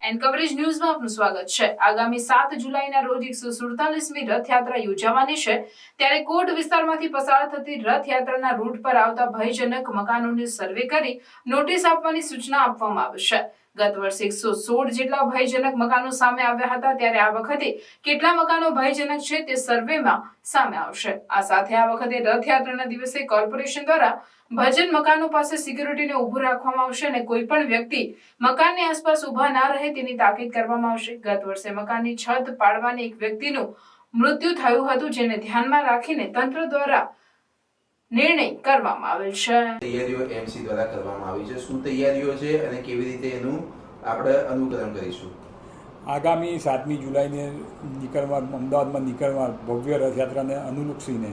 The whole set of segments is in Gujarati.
એન્ડ કવરેજ ન્યૂઝમાં આપનું સ્વાગત છે। આગામી 7 જુલાઈના રોજ 147મી રથયાત્રા યોજાવાની છે, ત્યારે કોટ વિસ્તારમાંથી પસાર થતી રથયાત્રાના રૂટ પર આવતા ભયજનક મકાનોને સર્વે કરી નોટિસ આપવાની સૂચના આપવામાં આવી છે। ગત વર્ષે 116 જેટલા ભયજનક મકાનો સામે આવ્યા હતા, ત્યારે આ વખતે કેટલા મકાનો ભયજનક છે તે સર્વેમાં સામે આવશે। આ સાથે આ વખતે રથયાત્રાના દિવસે કોર્પોરેશન દ્વારા ભજન મકાનો પાસે સિક્યુરિટીને ઊભું રાખવામાં આવશે અને કોઈ પણ વ્યક્તિ મકાનની આસપાસ ઊભા ના રહે તેની તાકીદ કરવામાં આવશે। ગત વર્ષે મકાનની છત પાડવાની એક વ્યક્તિનું મૃત્યુ થયું હતું, જેને ધ્યાનમાં રાખીને તંત્ર દ્વારા નિર્ણય કરવામાં આવેલ છે। તૈયારીઓ એમસી દ્વારા કરવામાં આવી છે। શું તૈયારીઓ છે અને કેવી રીતે એનું આપણે અનુકરણ કરીશું? આગામી 7મી જુલાઈને અમદાવાદમાં નીકળવા ભવ્ય રથયાત્રાને અનુલક્ષીને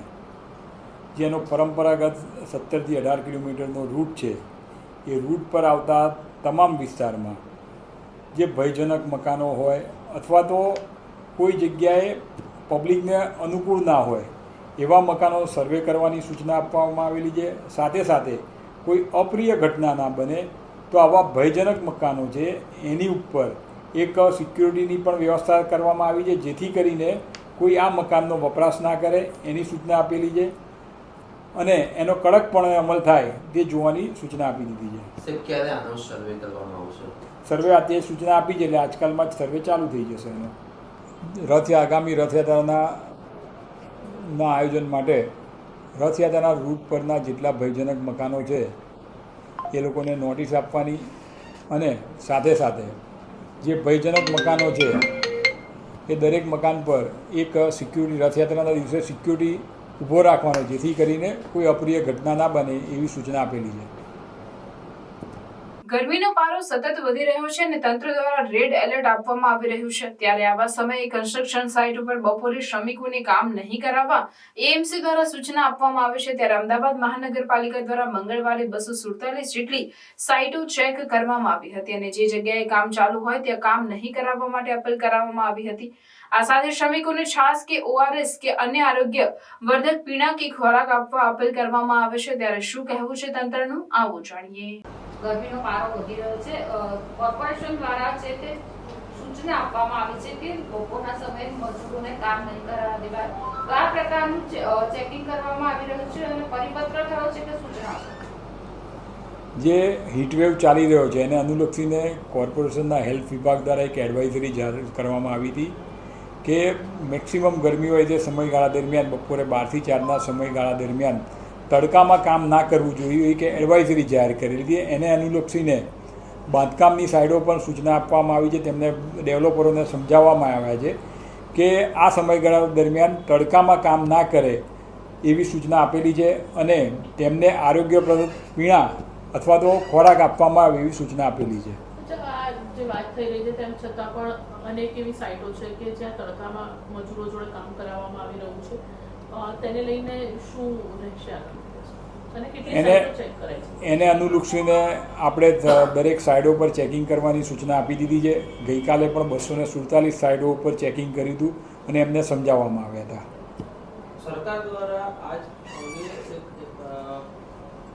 જેનો પરંપરાગત 17થી 18 કિલોમીટરનો રૂટ છે, એ રૂટ પર આવતા તમામ વિસ્તારમાં જે ભયજનક મકાનો હોય અથવા તો કોઈ જગ્યાએ પબ્લિકને અનુકૂળ ના હોય એવા મકાનો સર્વે કરવાની સૂચના આપવામાં આવેલી છે। સાથે સાથે કોઈ અપ્રિય ઘટના ના બને તો આવા ભયજનક મકાનો છે એની ઉપર એક સિક્યુરિટીની પણ વ્યવસ્થા કરવામાં આવી છે, જેથી કરીને કોઈ આ મકાનનો વપરાશ ના કરે એની સૂચના આપેલી છે અને એનો કડકપણે અમલ થાય તે જોવાની સૂચના આપી દીધી છે। સાહેબ, ક્યારે આનો સર્વે કરવામાં આવશે? સર્વે આ તે સૂચના આપી છે એટલે આજકાલમાં જ સર્વે ચાલુ થઈ જશે એનો। આગામી રથયાત્રાના આયોજન માટે રથયાત્રાના રૂટ પરના જેટલા ભયજનક મકાનો છે એ લોકોને નોટિસ આપવાની અને સાથે સાથે જે ભયજનક મકાનો છે એ દરેક મકાન પર એક સિક્યુરિટી રથયાત્રાના દિવસે સિક્યુરિટી ઊભો રાખવાનો, જેથી કરીને કોઈ અપ્રિય ઘટના ના બને એવી સૂચના આપેલી છે। ગરમીનો પારો સતત વધી રહ્યો છે અને તંત્ર દ્વારા રેડ એલર્ટ આપવામાં આવી રહ્યું છે, ત્યારે આવા સમયે કન્સ્ટ્રક્શન સાઇટ ઉપર બપોરે શ્રમિકોને કામ નહીં કરાવવા એએમસી દ્વારા સૂચના આપવામાં આવી છે। ત્યારે અમદાવાદ મહાનગરપાલિકા દ્વારા મંગળવારે 247 જેટલી સાઇટો ચેક કરવામાં આવી હતી અને જે જગ્યાએ કામ ચાલુ હોય ત્યાં કામ નહીં કરાવવા માટે અપીલ કરવામાં આવી હતી। આ સાથે શ્રમિકોને છાશ કે ઓઆરએસ કે અન્ય આરોગ્ય વર્ધક પીણા કે ખોરાક આપવા અપીલ કરવામાં આવે છે। ત્યારે શું કહેવું છે તંત્રનું, આવો જાણીએ। ગરમીનો પારો વધી રહ્યો છે, કોર્પોરેશન દ્વારા છે તે સૂચના આપવામાં આવી છે કે બપોરના સમયે મજૂરોને કામ નહીં કરાવવા દેવાય। તો આ પ્રકારનું ચેકિંગ કરવામાં આવી રહ્યું છે અને પરિપત્ર થયો છે કે સૂચના જે હીટવેવ ચાલી રહ્યો છે એને અનુલક્ષીને કોર્પોરેશનના હેલ્થ વિભાગ દ્વારા એક એડવાઇઝરી જાહેર કરવામાં આવી હતી કે મેક્સિમમ ગરમી હોય તે સમયગાળા દરમિયાન બપોરે 12 થી 4ના સમયગાળા દરમિયાન તડકામાં કામ ના કરવું જોઈએ કે એડવાઇઝરી જાહેર કરેલી હતી। એને અનુલક્ષીને બાંધકામની સાઇડો પણ સૂચના આપવામાં આવી છે, તેમને ડેવલપરોને સમજાવવામાં આવ્યા છે કે આ સમયગાળા દરમિયાન તડકામાં કામ ના કરે એવી સૂચના આપેલી છે અને તેમને આરોગ્યપ્રદ પીણા અથવા તો ખોરાક આપવામાં આવે એવી સૂચના આપેલી છે। જે વાત થઈ રહી છે તેમ છતાં પણ અનેક એવી સાઇટો છે કે જ્યાં તડકામાં મજૂરો જોડે કામ કરાવવામાં આવી રહ્યું છે, તેને લઈને શું રહેશે અને કેટલી સાઇટો ચેક કરે છે? એને અનુલક્ષીને આપણે દરેક સાઇટો પર ચેકિંગ કરવાની સૂચના આપી દીધી છે। ગઈકાલે પણ 247 સાઇટો ઉપર ચેકિંગ કર્યું હતું અને એમને સમજાવવામાં આવ્યા હતા। સરકાર દ્વારા આજ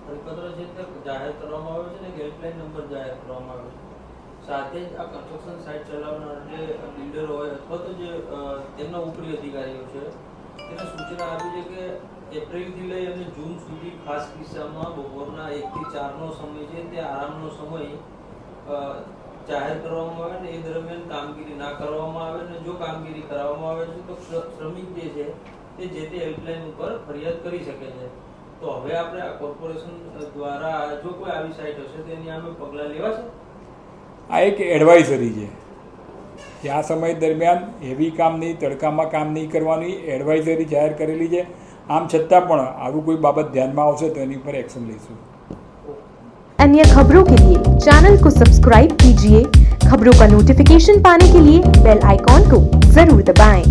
પરિપત્ર છે તે જાહેર કરવામાં આવ્યો છે ને હેલ્પલાઇન નંબર જાહેર કરવામાં આવ્યો છે। સાથે જ આ કન્સ્ટ્રક્શન સાઇટ ચલાવનાર જે બિલ્ડર હોય અથવા તો જે તેમના ઉપરી અધિકારીઓ છે તેને સૂચના આપી છે કે એપ્રિલથી લઈ અને જૂન સુધી ખાસ કિસ્સામાં બપોરના 1 થી 4નો સમય છે તે આરામનો સમય જાહેર કરવામાં આવે ને એ દરમિયાન કામગીરી ના કરવામાં આવે ને જો કામગીરી કરાવવામાં આવે છે તો શ્રમિક જે છે તે જે તે હેલ્પલાઇન ઉપર ફરિયાદ કરી શકે છે। તો હવે આપણે આ કોર્પોરેશન દ્વારા જો કોઈ આવી સાઇટ હશે તેની સામે પગલાં લેવાશે? આ એક એડવાઇઝરી છે કે આ સમય દરમિયાન હેવી કામ નહીં, તડકામાં કામ નહીં કરવાની એડવાઇઝરી જાહેર કરેલી છે। આમ છતાં પણ આવું કોઈ બાબત ધ્યાનમાં આવશે તો એની પર एक्शन लेंगे। अन्य खबरों के लिए चैनल को सब्सक्राइब कीजिए। खबरों का नोटिफिकेशन पाने के लिए बेल आइकॉन को जरूर दबाएं।